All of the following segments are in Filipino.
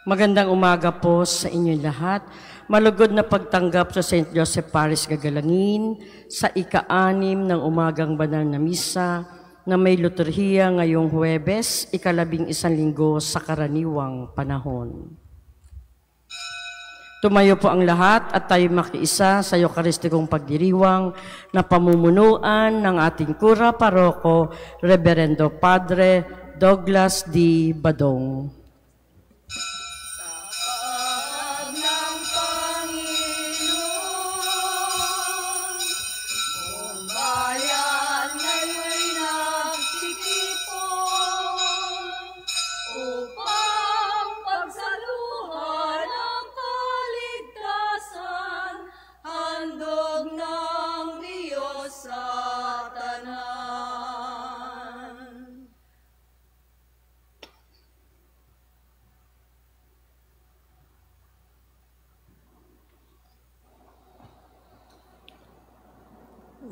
Magandang umaga po sa inyo lahat. Malugod na pagtanggap sa St. Joseph Parish Gagalangin sa ika-6 ng umagang banal na misa na may liturhiya ngayong Huwebes, ika-11 linggo sa karaniwang panahon. Tumayo po ang lahat at tayo makiisa sa Eucharistikong pagdiriwang na pamumunuan ng ating Kura Paroko, Reverendo Padre Douglas D. Badong.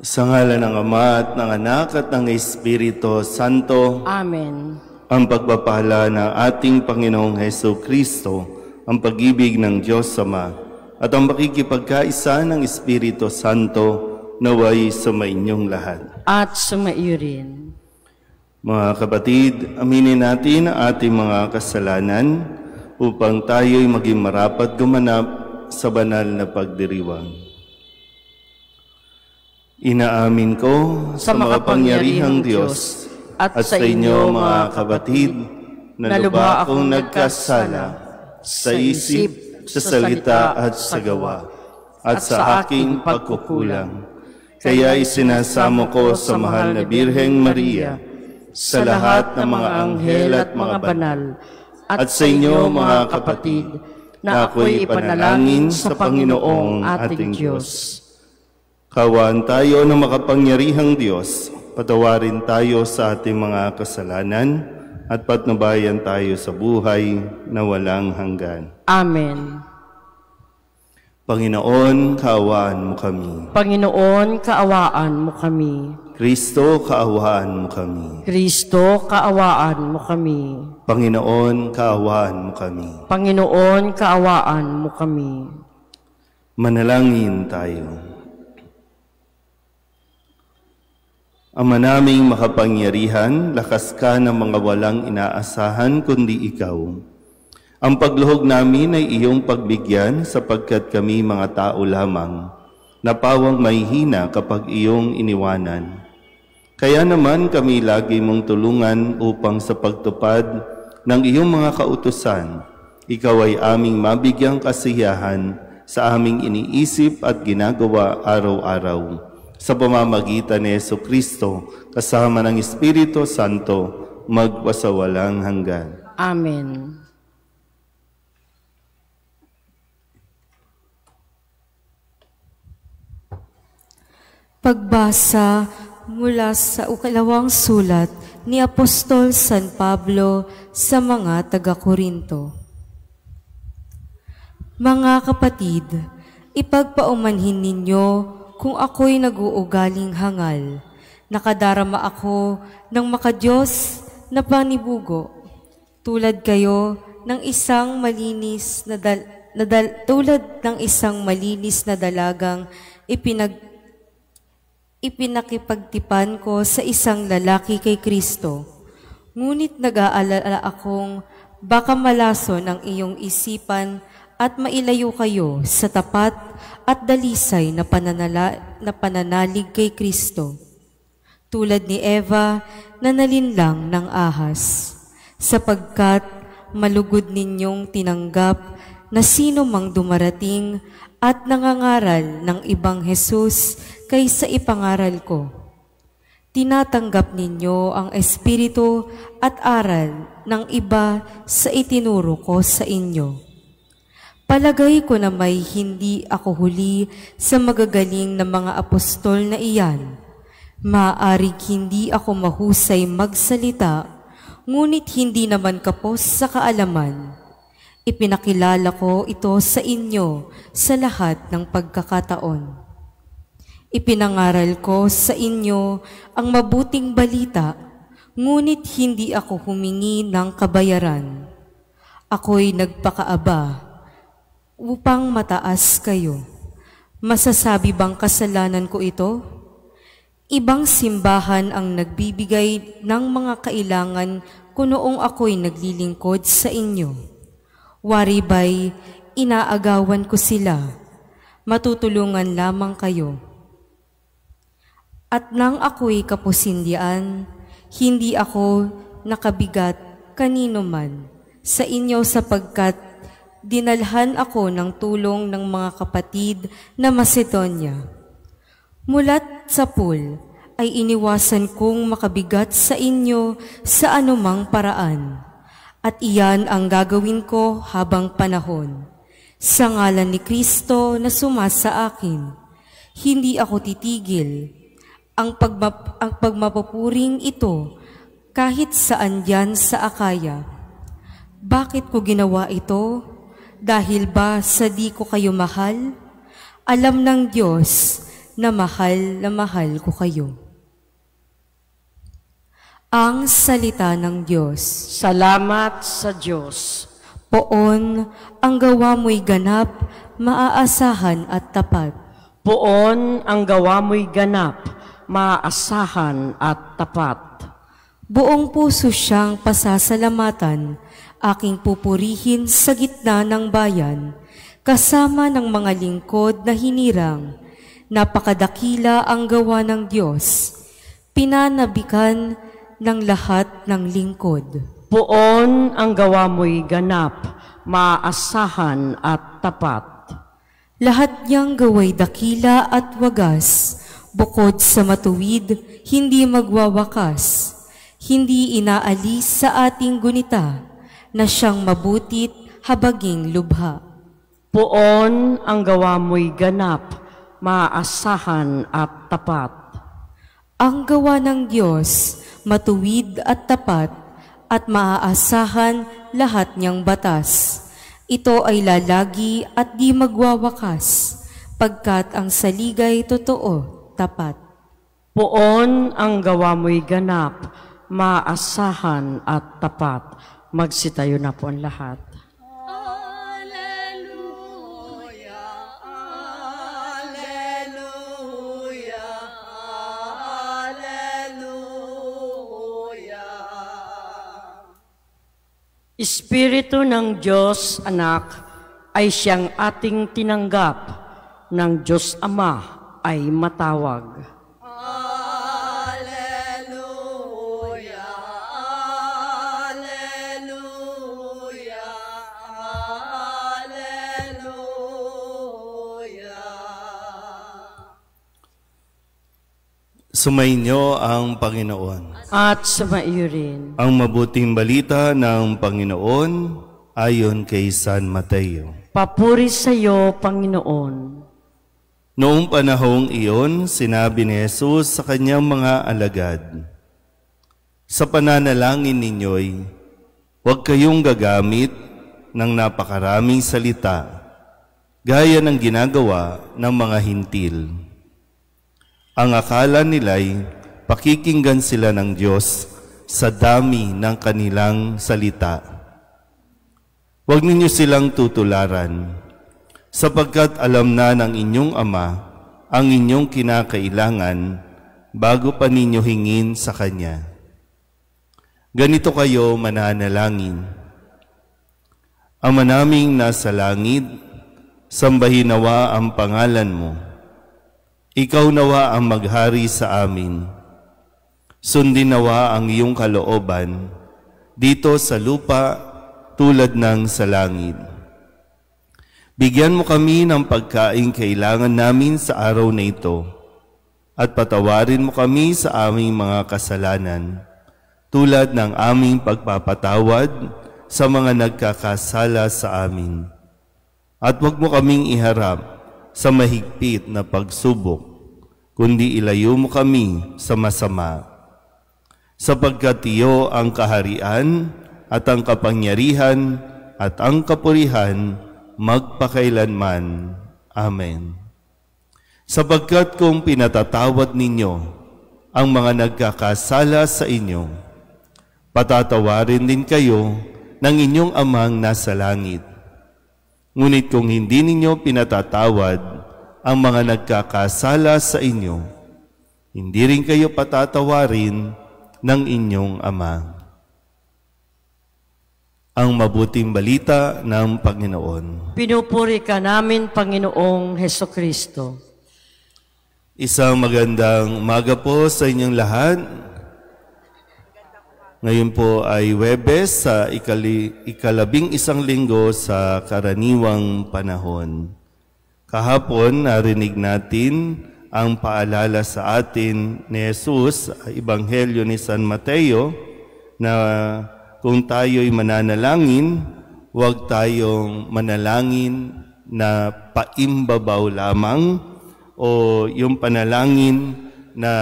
Sa ngalan ng Ama at ng Anak at ng Espiritu Santo. Amen. Ang pagpapala ng ating Panginoong Hesus Kristo, ang pag-ibig ng Diyos Ama, at ang makikipagkaisa ng Espiritu Santo naway sumainyong lahat. At sumaiyo rin. Mga kapatid, aminin natin ang ating mga kasalanan upang tayo'y maging marapat gumanap sa banal na pagdiriwang. Inaamin ko sa makapangyarihang Diyos at sa inyo mga kapatid na lubha akong nagkasala sa isip, sa salita at sa gawa at sa aking pagkukulang. Kaya isinasamo ko sa mahal na Birheng Maria, sa lahat ng mga anghel at mga banal, at sa inyo mga kapatid na ako'y ipanalangin sa Panginoong ating Diyos. Kawaan tayo ng makapangyarihang Diyos, patawarin tayo sa ating mga kasalanan at patnubayan tayo sa buhay na walang hanggan. Amen. Panginoon, kaawaan mo kami. Panginoon, kaawaan mo kami. Kristo, kaawaan mo kami. Kristo, kaawaan mo kami. Panginoon, kaawaan mo kami. Panginoon, kaawaan mo kami. Manalangin tayo. Ama naming makapangyarihan, lakas ka ng mga walang inaasahan kundi ikaw. Ang pagluhog namin ay iyong pagbigyan sapagkat kami mga tao lamang, na pawang mahihina kapag iyong iniwanan. Kaya naman kami lagi mong tulungan upang sa pagtupad ng iyong mga kautusan, ikaw ay aming mabigyang kasiyahan sa aming iniisip at ginagawa araw-araw. Sa pamamagitan ni Hesus Kristo, kasama ng Espiritu Santo, magpasawalang hanggan. Amen. Pagbasa mula sa ikalawang sulat ni Apostol San Pablo sa mga taga-Korinto. Mga kapatid, ipagpaumanhin ninyo kung ako'y nag-uugaling hangal, nakadarama ako ng makadiyos na panibugo, tulad kayo ng isang malinis na dalagang ipinakipagtipan ko sa isang lalaki kay Kristo. Ngunit nag-aalala akong baka malason ang iyong isipan at mailayo kayo sa tapat at dalisay na pananalig kay Kristo. Tulad ni Eva na nalinlang ng ahas, sapagkat malugod ninyong tinanggap na sino mang dumarating at nangangaral ng ibang Jesus kaysa ipangaral ko. Tinatanggap ninyo ang espiritu at aral ng iba sa itinuro ko sa inyo. Palagay ko na may hindi ako huli sa magagaling na mga apostol na iyan. Maaaring hindi ako mahusay magsalita, ngunit hindi naman kapos sa kaalaman. Ipinakilala ko ito sa inyo sa lahat ng pagkakataon. Ipinangaral ko sa inyo ang mabuting balita, ngunit hindi ako humingi ng kabayaran. Ako'y nagpakaaba upang mataas kayo. Masasabi bang kasalanan ko ito? Ibang simbahan ang nagbibigay ng mga kailangan ko noong ako'y naglilingkod sa inyo. Wari ba'y inaagawan ko sila? Matutulungan lamang kayo. At nang ako'y kapusindian, hindi ako nakabigat kanino man sa inyo sapagkat dinalhan ako ng tulong ng mga kapatid na Macedonia. Mulat sa pool ay iniwasan kong makabigat sa inyo sa anumang paraan, at iyan ang gagawin ko habang panahon. Sa ngalan ni Kristo na sumasa akin, hindi ako titigil. Ang pagmapapuring ito kahit saan yan sa Akaya. Bakit ko ginawa ito? Dahil ba sa di ko kayo mahal? Alam ng Diyos na mahal ko kayo. Ang salita ng Diyos. Salamat sa Diyos. Poon, ang gawa mo'y ganap, maaasahan at tapat. Poon, ang gawa mo'y ganap, maaasahan at tapat. Buong puso siyang pasasalamatan, aking pupurihin sa gitna ng bayan, kasama ng mga lingkod na hinirang. Napakadakila ang gawa ng Diyos, pinanabikan ng lahat ng lingkod. Poon, ang gawa mo'y ganap, maaasahan at tapat. Lahat niyang gaway dakila at wagas, bukod sa matuwid, hindi magwawakas. Hindi inaalis sa ating gunita, na siyang mabutit habaging lubha. Poon, ang gawa mo'y ganap, maaasahan at tapat. Ang gawa ng Diyos, matuwid at tapat, at maaasahan lahat niyang batas. Ito ay lalagi at di magwawakas, pagkat ang saligay totoo, tapat. Poon, ang gawa mo'y ganap, maaasahan at tapat. Magsitayo na po ang lahat. Alleluia, alleluia, alleluia. Espiritu ng Diyos, Anak, ay siyang ating tinanggap, ng Diyos Ama ay matawag. Sumainyo ang Panginoon. At sumaiyo rin. Ang mabuting balita ng Panginoon ayon kay San Mateo. Papuri sa iyo, Panginoon. Noong panahong iyon, sinabi ni Jesus sa kanyang mga alagad, sa pananalangin ninyo'y huwag kayong gagamit ng napakaraming salita, gaya ng ginagawa ng mga hintil. Ang akala nila'y pakikinggan sila ng Diyos sa dami ng kanilang salita. Huwag ninyo silang tutularan, sapagkat alam na ng inyong Ama ang inyong kinakailangan bago pa ninyo hingin sa Kanya. Ganito kayo mananalangin. Ama naming nasa langit, sambahin nawa ang pangalan mo. Ikaw nawa ang maghari sa amin. Sundin nawa ang iyong kalooban dito sa lupa tulad ng sa langit. Bigyan mo kami ng pagkain kailangan namin sa araw na ito at patawarin mo kami sa aming mga kasalanan tulad ng aming pagpapatawad sa mga nagkakasala sa amin. At huwag mo kaming iharap sa mahigpit na pagsubok, kundi ilayo mo kami sa masama. Sapagkat iyo ang kaharian at ang kapangyarihan at ang kapurihan magpakailanman. Amen. Sapagkat kung pinatatawad ninyo ang mga nagkakasala sa inyo, patatawarin din kayo ng inyong amang nasa langit. Ngunit kung hindi ninyo pinatatawad ang mga nagkakasala sa inyo, hindi rin kayo patatawarin ng inyong Ama. Ang mabuting balita ng Panginoon. Pinupuri ka namin, Panginoong Hesukristo. Isang magandang umaga po sa inyong lahat. Ngayon po ay Huwebes sa ikalabing isang linggo sa karaniwang panahon. Kahapon narinig natin ang paalala sa atin ni Jesus sa Ebanghelyo ni San Mateo na kung tayo'y mananalangin, huwag tayong manalangin na paimbabaw lamang o yung panalangin na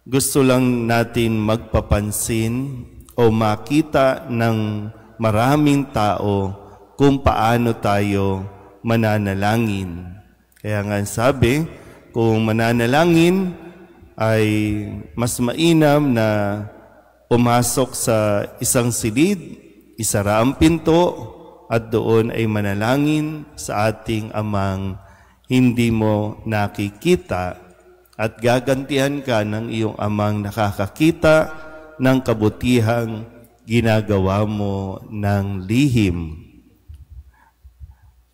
gusto lang natin magpapansin o makita ng maraming tao kung paano tayo mananalangin. Kaya nga sabi, kung mananalangin ay mas mainam na pumasok sa isang silid, isara ang pinto at doon ay manalangin sa ating amang hindi mo nakikita at gagantihan ka ng iyong amang nakakakita ng kabutihang ginagawa mo ng lihim.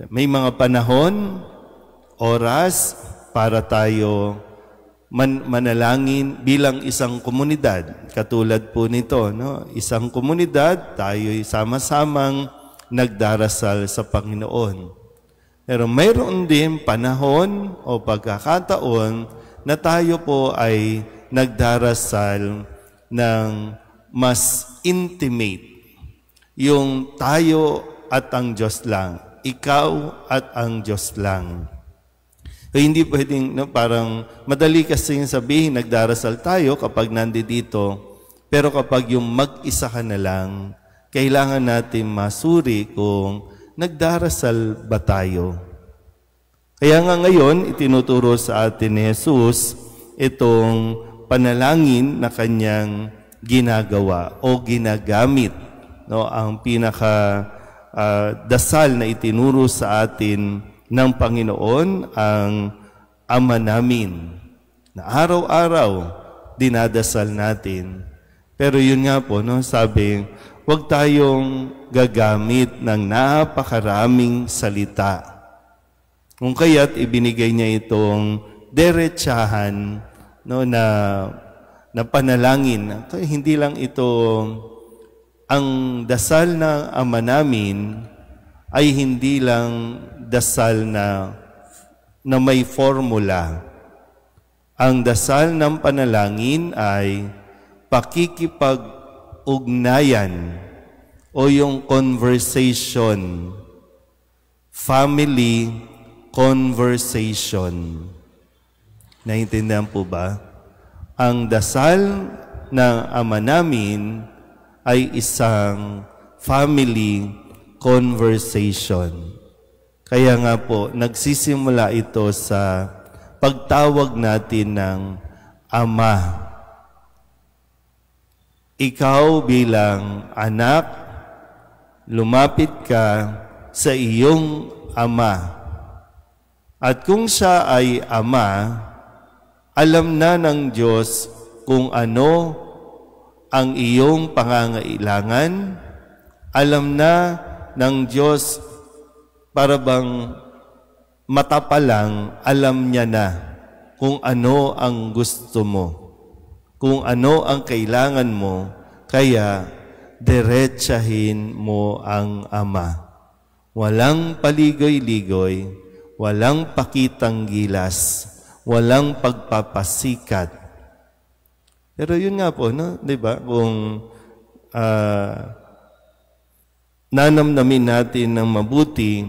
May mga panahon, oras para tayo manalangin bilang isang komunidad. Katulad po nito, no? Isang komunidad, tayo'y sama-samang nagdarasal sa Panginoon. Pero mayroon din panahon o pagkakataon na tayo po ay nagdarasal ng mas intimate. Yung tayo at ang Diyos lang. Ikaw at ang Diyos lang. So, hindi pwedeng, no, parang madali kasi sabihin, nagdarasal tayo kapag nandito. Pero kapag yung mag-isa ka na lang, kailangan natin masuri kung nagdarasal ba tayo. Kaya nga ngayon, itinuturo sa atin ni Jesus itong panalangin na kanyang ginagawa o ginagamit. No, ang pinaka dasal na itinuro sa atin ng Panginoon ang Ama namin na araw-araw dinadasal natin. Pero yun nga po, no, sabi, huwag tayong gagamit ng napakaraming salita. Kung kaya't ibinigay niya itong derechahan, no, na panalangin. Hindi lang ito ang dasal ng Ama namin ay hindi lang dasal na may formula. Ang dasal ng panalangin ay pakikipag-ugnayan o yung conversation, family conversation. Naintindihan po ba? Ang dasal ng Ama namin ay isang family conversation. Kaya nga po, nagsisimula ito sa pagtawag natin ng Ama. Ikaw bilang anak, lumapit ka sa iyong Ama. At kung siya ay Ama, alam na ng Diyos kung ano ang iyong pangangailangan. Alam na ng Diyos, para bang mata pa lang, alam niya na kung ano ang gusto mo, kung ano ang kailangan mo, kaya diretsahin mo ang Ama. Walang paligoy-ligoy, walang pakitang gilas, walang pagpapasikat. Pero yun nga po, no? 'Di ba? Kung nanamnamin natin ng mabuti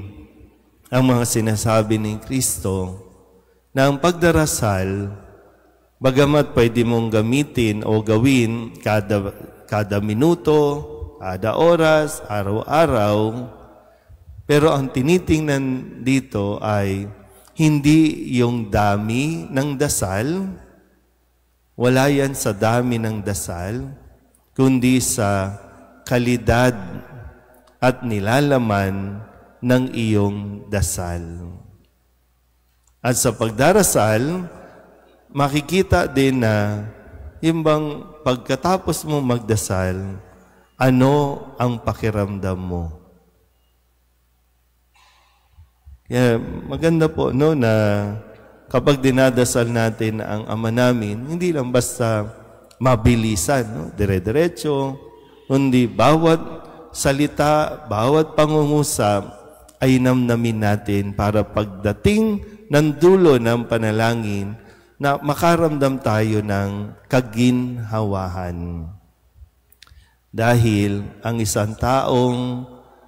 ang mga sinasabi ni Kristo, na ang pagdarasal, bagamat pwede mong gamitin o gawin kada minuto, kada oras, araw-araw, pero ang tinitingnan dito ay hindi yung dami ng dasal, wala yan sa dami ng dasal, kundi sa kalidad at nilalaman ng iyong dasal. At sa pagdarasal, makikita din na yung bang pagkatapos mo magdasal, ano ang pakiramdam mo? Kaya maganda po no, na kapag dinadasal natin ang Ama namin, hindi lang basta mabilisan, no? Dire-diretso, kundi bawat salita, bawat pangungusap ay namnamin natin para pagdating ng dulo ng panalangin na makaramdam tayo ng kaginhawahan. Dahil ang isang taong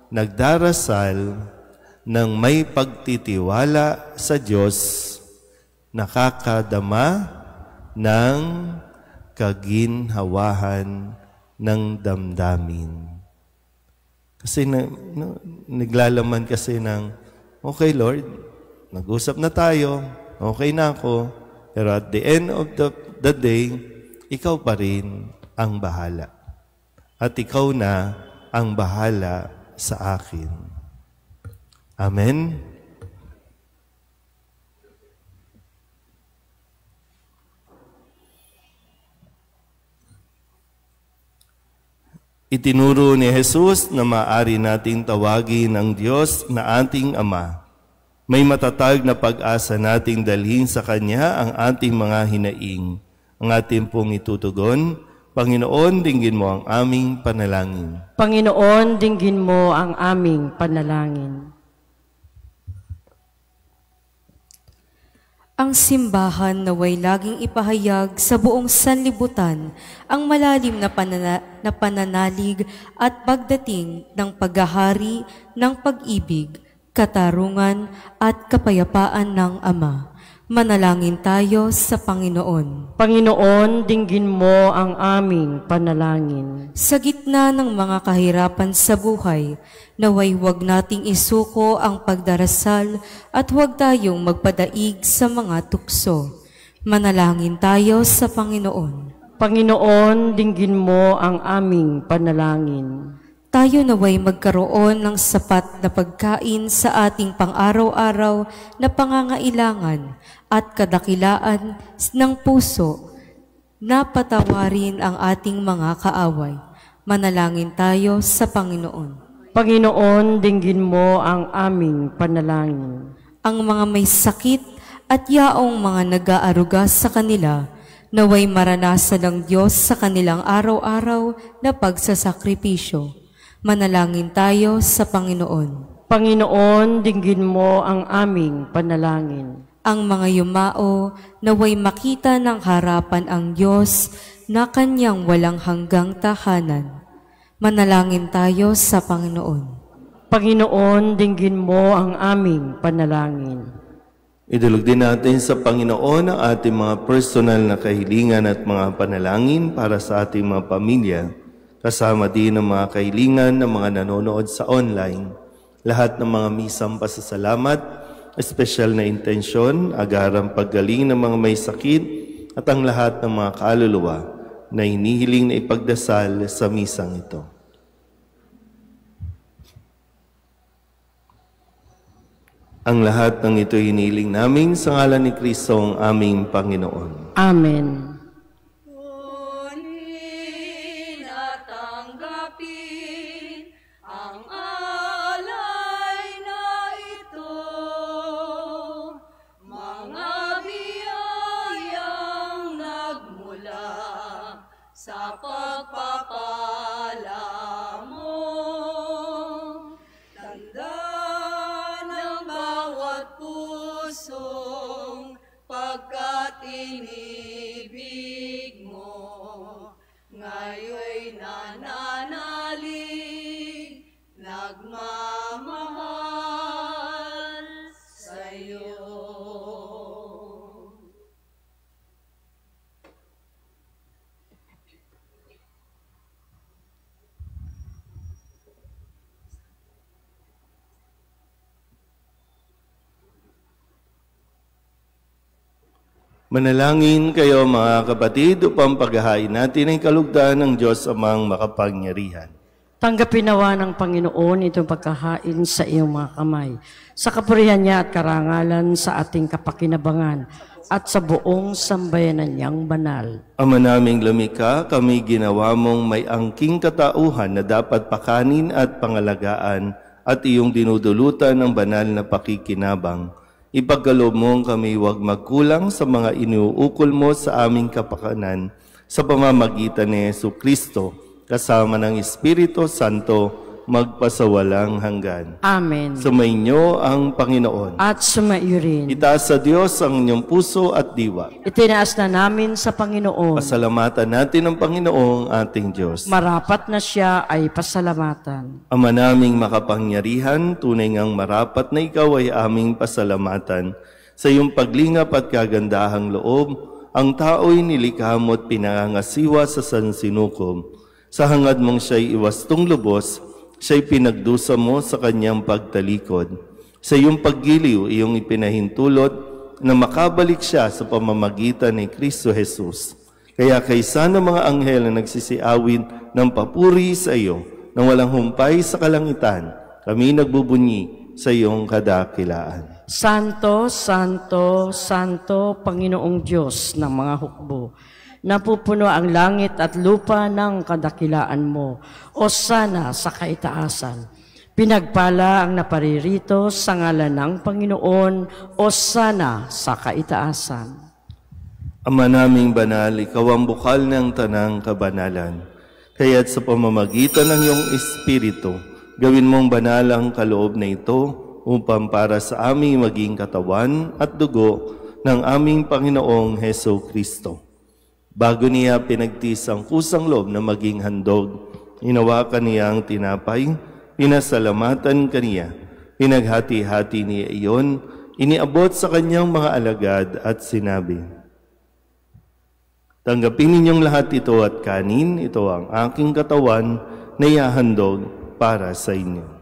nagdarasal ng may pagtitiwala sa Diyos, nakakadama ng kaginhawahan ng damdamin. Kasi naglalaman kasi ng, okay Lord, nag-usap na tayo, okay na ako, pero at the end of the day, ikaw pa rin ang bahala. At ikaw na ang bahala sa akin. Amen? Itinuro ni Jesus na maaari nating tawagin ang Diyos na ating Ama. May matatag na pag-asa nating dalhin sa Kanya ang ating mga hinaing. Ang ating pong itutugon, Panginoon, dinggin mo ang aming panalangin. Panginoon, dinggin mo ang aming panalangin. Ang simbahan naway laging ipahayag sa buong sanlibutan ang malalim na pananalig at pagdating ng paghahari ng pag-ibig, katarungan at kapayapaan ng Ama. Manalangin tayo sa Panginoon. Panginoon, dinggin mo ang aming panalangin. Sa gitna ng mga kahirapan sa buhay, naway huwag nating isuko ang pagdarasal at huwag tayong magpadaig sa mga tukso. Manalangin tayo sa Panginoon. Panginoon, dinggin mo ang aming panalangin. Tayo naway magkaroon ng sapat na pagkain sa ating pang-araw-araw na pangangailangan at kadakilaan ng puso na patawarin ang ating mga kaaway. Manalangin tayo sa Panginoon. Panginoon, dinggin mo ang aming panalangin. Ang mga may sakit at yaong mga nag-aaruga sa kanila, naway maranasan ng Diyos sa kanilang araw-araw na pagsasakripisyo. Manalangin tayo sa Panginoon. Panginoon, dinggin mo ang aming panalangin. Ang mga yumao naway makita ng harapan ang Diyos na Kanyang walang hanggang tahanan. Manalangin tayo sa Panginoon. Panginoon, dinggin mo ang aming panalangin. Idulog din natin sa Panginoon ang ating mga personal na kahilingan at mga panalangin para sa ating mga pamilya, kasama din ang mga kahilingan ng mga nanonood sa online, lahat ng mga misang pasasalamat, espesyal na intensyon, agarang paggaling ng mga may sakit, at ang lahat ng mga kaluluwa na hinihiling na ipagdasal sa misang ito. Ang lahat ng ito hinihiling namin sa ngalan ni Kristo ang aming Panginoon. Amen. Kunin at tanggapin ang alay na ito, mga biyayang nagmula sa pagpapala mo. Tanda ng bawat pusong pagkat inibig mo, ngayon'y nananalig, nagmamahal sa'yo. Manalangin kayo mga kapatid upang paghahain natin ang kalugdan ng Diyos Amang makapangyarihan. Tanggapin nawa ng Panginoon itong pagkahain sa iyong mga kamay, sa kapurihan niya at karangalan sa ating kapakinabangan at sa buong sambayanan niyang banal. Ama naming lumikha, kami ginawa mong may angking katauhan na dapat pakanin at pangalagaan at iyong dinudulutan ng banal na pakikinabang. Ipagkaloob mong kami huwag magkulang sa mga iniuukol mo sa aming kapakanan sa pamamagitan ni Jesucristo, kasama ng Espiritu Santo, magpasawalang hanggan. Amen. Sumainyo ang Panginoon. At sumaiyo rin. Itaas sa Diyos ang inyong puso at diwa. Itinaas na namin sa Panginoon. Pasalamatan natin ang Panginoong ating Diyos. Marapat na siya ay pasalamatan. Ama naming makapangyarihan, tunay ngang marapat na ikaw ay aming pasalamatan. Sa iyong paglingap at kagandahang loob, ang tao'y nilikha mo at pinangangasiwa sa sansinukom. Sa hangad mong siya'y iwastong lubos, siya'y pinagdusa mo sa kanyang pagtalikod. Sa iyong paggiliw, iyong ipinahintulot na makabalik siya sa pamamagitan ni Kristo Jesus. Kaya kaysa ng mga anghel na nagsisiawin ng papuri sa iyo, nang walang humpay sa kalangitan, kami nagbubunyi sa iyong kadakilaan. Santo, Santo, Santo, Panginoong Diyos ng mga hukbo, napupuno ang langit at lupa ng kadakilaan mo, o sana sa kaitaasan. Pinagpala ang naparirito sa ngalan ng Panginoon, o sana sa kaitaasan. Ama naming banal, ikaw ang bukal ng tanang kabanalan. Kaya't sa pamamagitan ng iyong Espiritu, gawin mong banal ang kaloob na ito upang para sa aming maging katawan at dugo ng aming Panginoong Jesucristo. Bago niya pinagtiis ang kusang loob na maging handog, hinawakan niya ang tinapay, pinasalamatan kaniya, pinaghati-hati niya iyon, iniabot sa kanyang mga alagad at sinabi, "Tanggapin ninyong lahat ito at kanin, ito ang aking katawan na ihahandog para sa inyo."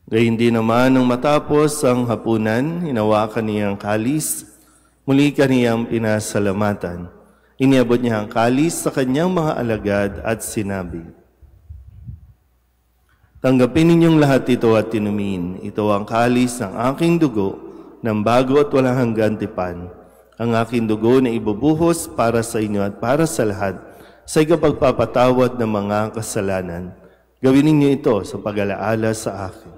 Gayun din naman nang matapos ang hapunan, hinawakan niya ang kalis, muli kaniyang pinasalamatan. Iniabot niya ang kalis sa kanyang mga alagad at sinabi, "Tanggapin ninyong lahat ito at inumin. Ito ang kalis ng aking dugo, ng bago at walang hanggan tipan. Ang aking dugo na ibubuhos para sa inyo at para sa lahat, sa ikapagpapatawad ng mga kasalanan. Gawin ninyo ito sa pag-alaala sa akin."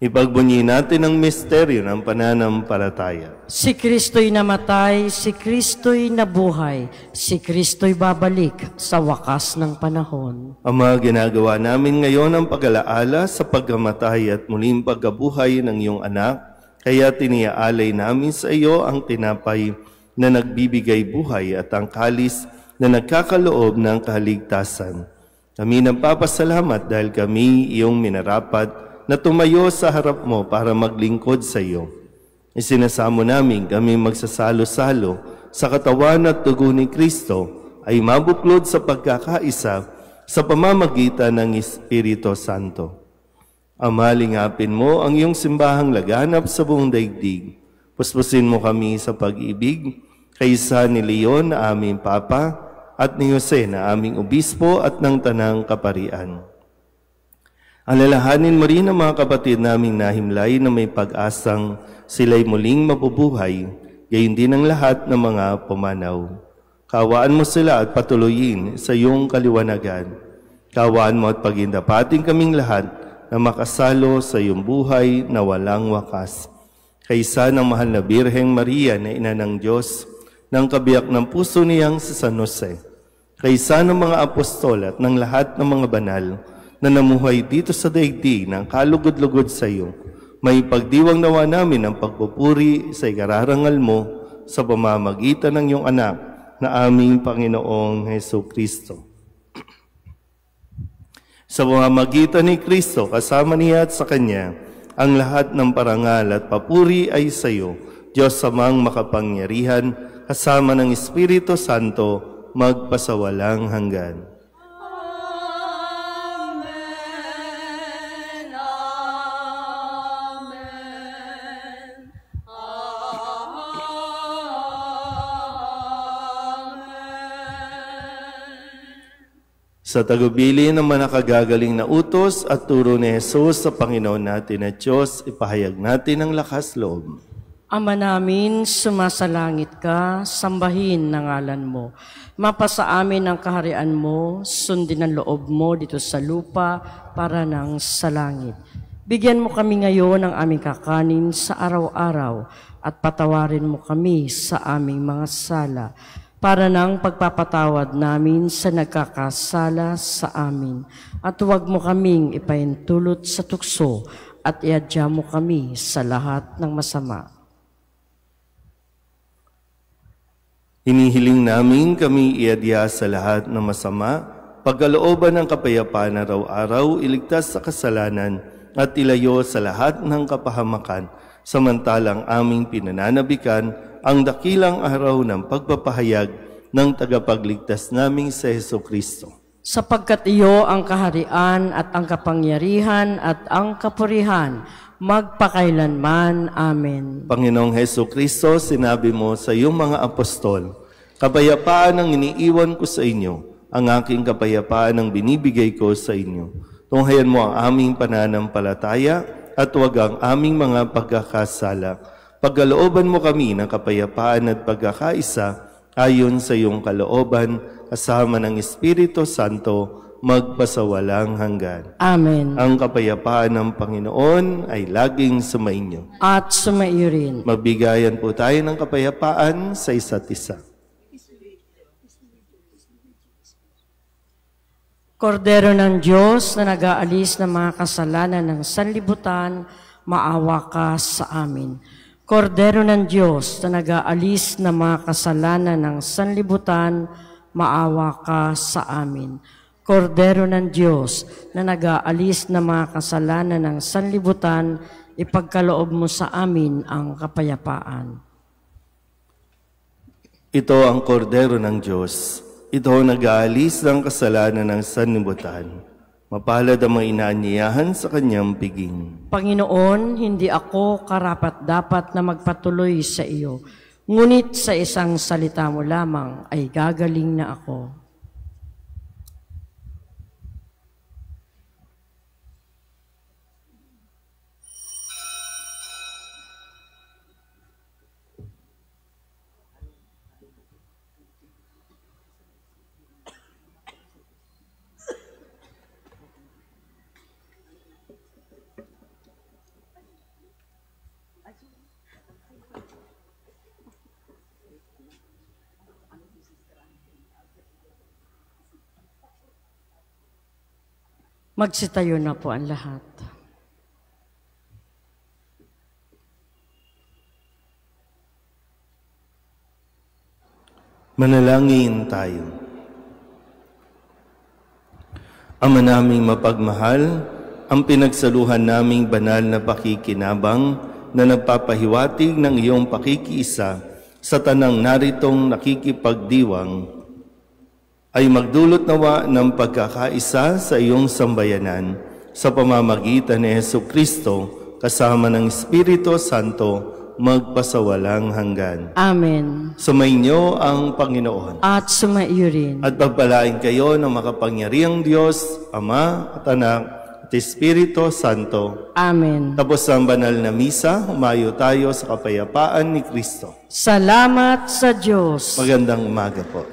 Ipagbunyi natin ang misteryo ng pananampalataya. Si Kristo'y namatay, si Kristo'y nabuhay, si Kristo'y babalik sa wakas ng panahon. Ama, ginagawa namin ngayon ang pag-alaala sa pagkamatay at muling pagkabuhay ng iyong anak, kaya tiniaalay namin sa iyo ang tinapay na nagbibigay buhay at ang kalis na nagkakaloob ng kaligtasan. Kami nagpapasalamat dahil kami iyong minarapat na tumayo sa harap mo para maglingkod sa iyo. Isinasamo namin kami magsasalo-salo sa katawan at dugo ni Kristo ay mabuklod sa pagkakaisa sa pamamagitan ng Espiritu Santo. Ama, lingapin mo ang iyong simbahang laganap sa buong daigdig. Puspusin mo kami sa pag-ibig kaysa ni Leon na aming Papa at ni Jose na aming Obispo at ng Tanang Kaparian. Alalahanin mo rin ang mga kapatid naming nahimlay na may pag-asang sila'y muling mabubuhay, gayon din ang lahat ng mga pumanaw. Kawaan mo sila at patuloyin sa iyong kaliwanagan. Kawaan mo at pagindapating kaming lahat na makasalo sa iyong buhay na walang wakas. Kaysa ng mahal na Birheng Maria na ina ng Diyos, ng kabiyak ng puso niyang si San Jose, kaysa ng mga apostol at ng lahat ng mga banal, na namuhay dito sa daigdig ng kalugod-lugod sa iyo, may pagdiwang nawa namin ang pagpupuri sa ikararangal mo sa pamamagitan ng iyong anak na aming Panginoong Jesucristo. Sa pamamagitan ni Kristo, kasama niya at sa Kanya, ang lahat ng parangal at papuri ay sa iyo, Diyos Amang makapangyarihan, kasama ng Espiritu Santo, magpasawalang hanggan. Amen. Amen. Amen. Sa tagubilin ng manakagagaling na utos at turo ni Jesus sa Panginoon natin at Diyos, ipahayag natin ang lakas loob. Ama namin, sumasalangit ka, sambahin ng ngalan mo. Mapasa amin ang kaharian mo, sundin ang loob mo dito sa lupa para nang sa langit. Bigyan mo kami ngayon ng aming kakanin sa araw-araw at patawarin mo kami sa aming mga sala para nang pagpapatawad namin sa nagkakasala sa amin. At huwag mo kaming ipahintulot sa tukso at iadya mo kami sa lahat ng masama. Hinihiling namin kami iadya sa lahat ng masama, pagkalooban ng kapayapaan araw-araw, iligtas sa kasalanan at ilayo sa lahat ng kapahamakan, samantalang aming pinananabikan ang dakilang araw ng pagpapahayag ng tagapagligtas naming sa Jesucristo. Sapagkat iyo ang kaharian at ang kapangyarihan at ang kapurihan, magpakailanman. Amen. Panginoong Jesucristo, sinabi mo sa iyong mga apostol, kapayapaan ang iniiwan ko sa inyo, ang aking kapayapaan ang binibigay ko sa inyo. Tunghayan mo ang aming pananampalataya at huwag ang aming mga pagkakasala. Pagkalooban mo kami ng kapayapaan at pagkakaisa ayon sa iyong kalooban, kasama ng Espiritu Santo, magpasawalang hanggan. Amen. Ang kapayapaan ng Panginoon ay laging sumainyo. At sumaiyo rin. Magbigayan po tayo ng kapayapaan sa isa't isa. Kordero ng Diyos na nag-aalis ng mga kasalanan ng sanlibutan, maawa ka sa amin. Kordero ng Diyos na nag-aalis ng mga kasalanan ng sanlibutan, maawa ka sa amin. Kordero ng Diyos na nag-aalis ng mga kasalanan ng sanlibutan, ipagkaloob mo sa amin ang kapayapaan. Ito ang kordero ng Diyos. Ito ang nag-aalis ng kasalanan ng sanlibutan. Mapalad ang mga inaanyayahan sa kanyang piging. Panginoon, hindi ako karapat-dapat na magpatuloy sa iyo, ngunit sa isang salita mo lamang ay gagaling na ako. Magsitayo na po ang lahat. Manalangin tayo. Ama naming mapagmahal, ang pinagsaluhan naming banal na pakikinabang na nagpapahiwatig ng iyong pakikiisa sa tanang naritong nakikipagdiwang ay magdulot nawa ng pagkakaisa sa iyong sambayanan sa pamamagitan ni Jesucristo kasama ng Espiritu Santo magpasawalang hanggan. Amen. Sumainyo ang Panginoon. At sumaiyo rin. At pagpalain kayo ng makapangyarihang Diyos, Ama at Anak at Espiritu Santo. Amen. Tapos ang banal na misa, humayo tayo sa kapayapaan ni Kristo. Salamat sa Diyos. Magandang umaga po.